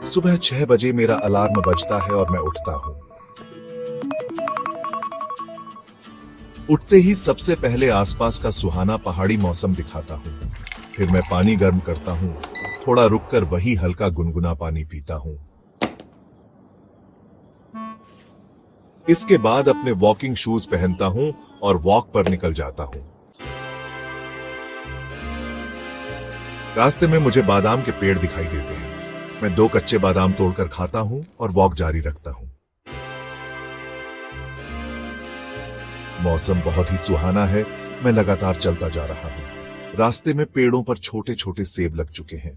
सुबह 6 बजे मेरा अलार्म बजता है और मैं उठता हूँ। उठते ही सबसे पहले आसपास का सुहाना पहाड़ी मौसम दिखाता हूँ। फिर मैं पानी गर्म करता हूँ, थोड़ा रुककर वही हल्का गुनगुना पानी पीता हूँ। इसके बाद अपने वॉकिंग शूज पहनता हूँ और वॉक पर निकल जाता हूँ। रास्ते में मुझे बादाम के पेड़ दिखाई देते हैं। मैं 2 कच्चे बादाम तोड़कर खाता हूँ और वॉक जारी रखता हूँ। मौसम बहुत ही सुहाना है। मैं लगातार चलता जा रहा हूँ। रास्ते में पेड़ों पर छोटे छोटे सेब लग चुके हैं।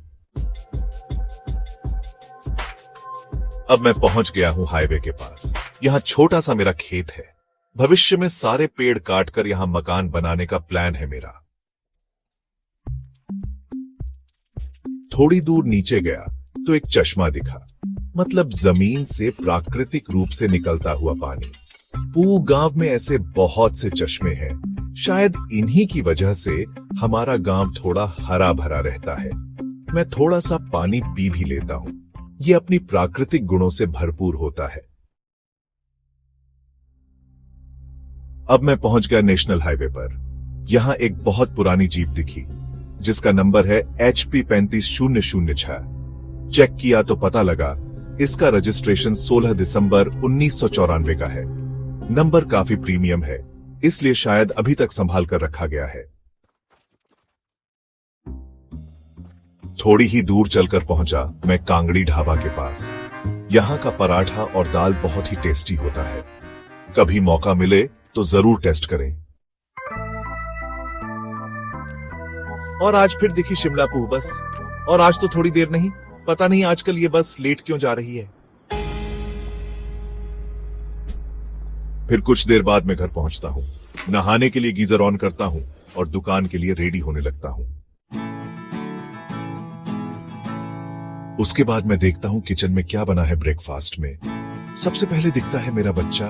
अब मैं पहुंच गया हूँ हाईवे के पास। यहाँ छोटा सा मेरा खेत है। भविष्य में सारे पेड़ काटकर यहाँ मकान बनाने का प्लान है मेरा। थोड़ी दूर नीचे गया तो एक चश्मा दिखा, मतलब जमीन से प्राकृतिक रूप से निकलता हुआ पानी। पूरे गांव में ऐसे बहुत से चश्मे हैं। शायद इन्हीं की वजह से हमारा गांव थोड़ा हरा भरा रहता है। मैं थोड़ा सा पानी पी भी लेता हूँ। ये अपनी प्राकृतिक गुणों से भरपूर होता है। अब मैं पहुंच गया नेशनल हाईवे पर। यहां एक बहुत पुरानी जीप दिखी जिसका नंबर है HP 35006। चेक किया तो पता लगा इसका रजिस्ट्रेशन 16 दिसंबर 1994 का है। नंबर काफी प्रीमियम है, इसलिए शायद अभी तक संभाल कर रखा गया है। थोड़ी ही दूर चलकर पहुंचा मैं कांगड़ी ढाबा के पास। यहां का पराठा और दाल बहुत ही टेस्टी होता है। कभी मौका मिले तो जरूर टेस्ट करें। और आज फिर दिखी शिमला पूह बस। और आज तो थोड़ी देर नहीं, पता नहीं आजकल ये बस लेट क्यों जा रही है। फिर कुछ देर बाद मैं घर पहुंचता हूं। नहाने के लिए गीजर ऑन करता हूं और दुकान के लिए रेडी होने लगता हूं। उसके बाद मैं देखता हूं किचन में क्या बना है ब्रेकफास्ट में। सबसे पहले दिखता है मेरा बच्चा।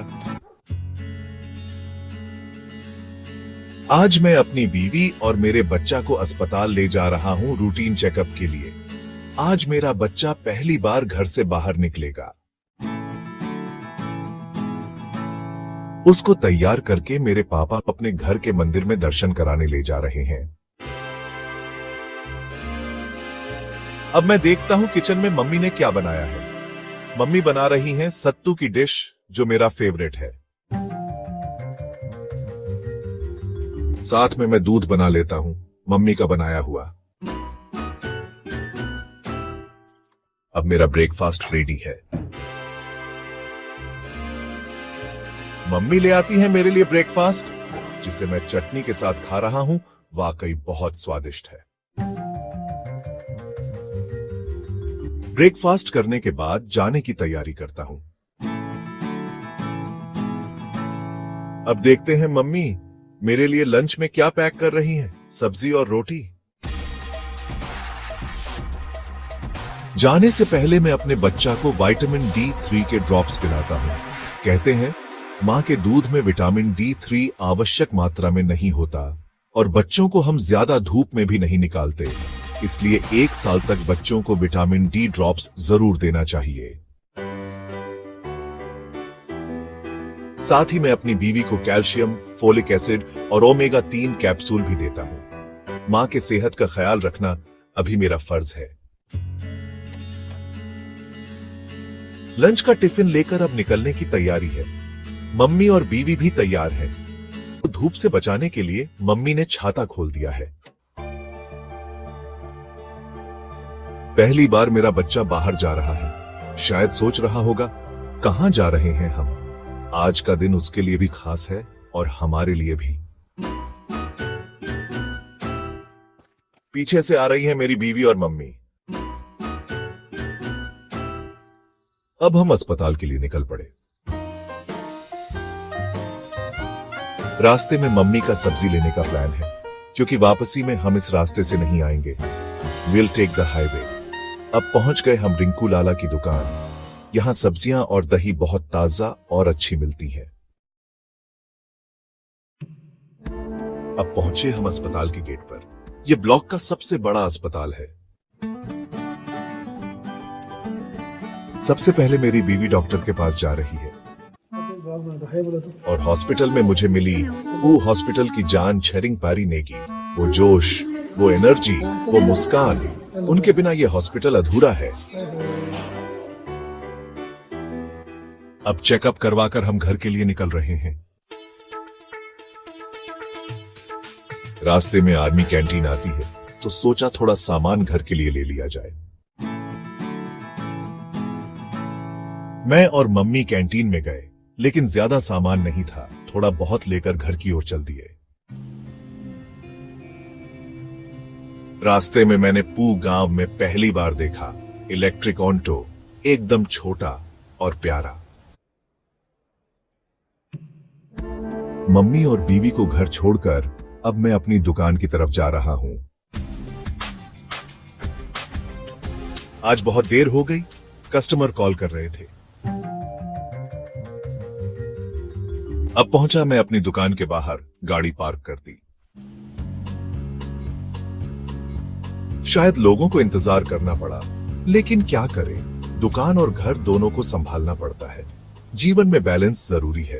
आज मैं अपनी बीवी और मेरे बच्चा को अस्पताल ले जा रहा हूं रूटीन चेकअप के लिए। आज मेरा बच्चा पहली बार घर से बाहर निकलेगा। उसको तैयार करके मेरे पापा अपने घर के मंदिर में दर्शन कराने ले जा रहे हैं। अब मैं देखता हूं किचन में मम्मी ने क्या बनाया है। मम्मी बना रही हैं सत्तू की डिश, जो मेरा फेवरेट है। साथ में मैं दूध बना लेता हूं, मम्मी का बनाया हुआ। अब मेरा ब्रेकफास्ट रेडी है। मम्मी ले आती है मेरे लिए ब्रेकफास्ट, जिसे मैं चटनी के साथ खा रहा हूं। वाकई बहुत स्वादिष्ट है। ब्रेकफास्ट करने के बाद जाने की तैयारी करता हूं। अब देखते हैं मम्मी मेरे लिए लंच में क्या पैक कर रही हैं। सब्जी और रोटी। जाने से पहले मैं अपने बच्चा को विटामिन D3 के ड्रॉप्स पिलाता हूं। कहते हैं मां के दूध में विटामिन D3 आवश्यक मात्रा में नहीं होता और बच्चों को हम ज्यादा धूप में भी नहीं निकालते, इसलिए 1 साल तक बच्चों को विटामिन D ड्रॉप्स जरूर देना चाहिए। साथ ही मैं अपनी बीवी को कैल्शियम, फोलिक एसिड और ओमेगा 3 कैप्सूल भी देता हूं। मां के सेहत का ख्याल रखना अभी मेरा फर्ज है। लंच का टिफिन लेकर अब निकलने की तैयारी है। मम्मी और बीवी भी तैयार हैं। धूप से बचाने के लिए मम्मी ने छाता खोल दिया है। पहली बार मेरा बच्चा बाहर जा रहा है। शायद सोच रहा होगा कहां जा रहे हैं हम। आज का दिन उसके लिए भी खास है और हमारे लिए भी। पीछे से आ रही है मेरी बीवी और मम्मी। अब हम अस्पताल के लिए निकल पड़े। रास्ते में मम्मी का सब्जी लेने का प्लान है, क्योंकि वापसी में हम इस रास्ते से नहीं आएंगे। Will take the highway. अब पहुंच गए हम रिंकू लाला की दुकान। यहां सब्जियां और दही बहुत ताजा और अच्छी मिलती है। अब पहुंचे हम अस्पताल के गेट पर। यह ब्लॉक का सबसे बड़ा अस्पताल है। सबसे पहले मेरी बीवी डॉक्टर के पास जा रही है और हॉस्पिटल में मुझे मिली वो हॉस्पिटल की जान छरिंग पारी नेगी, वो जोश, वो एनर्जी, वो मुस्कान। उनके बिना ये हॉस्पिटल अधूरा है। अब चेकअप करवाकर हम घर के लिए निकल रहे हैं। रास्ते में आर्मी कैंटीन आती है तो सोचा थोड़ा सामान घर के लिए ले लिया जाए। मैं और मम्मी कैंटीन में गए, लेकिन ज्यादा सामान नहीं था, थोड़ा बहुत लेकर घर की ओर चल दिए। रास्ते में मैंने पू गांव में पहली बार देखा इलेक्ट्रिक ऑन्टो, एकदम छोटा और प्यारा। मम्मी और बीवी को घर छोड़कर अब मैं अपनी दुकान की तरफ जा रहा हूं। आज बहुत देर हो गई, कस्टमर कॉल कर रहे थे। अब पहुंचा मैं अपनी दुकान के बाहर, गाड़ी पार्क कर दी। शायद लोगों को इंतजार करना पड़ा, लेकिन क्या करें, दुकान और घर दोनों को संभालना पड़ता है। जीवन में बैलेंस जरूरी है।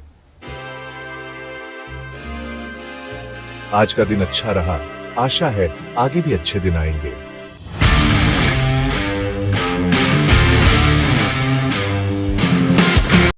आज का दिन अच्छा रहा, आशा है आगे भी अच्छे दिन आएंगे।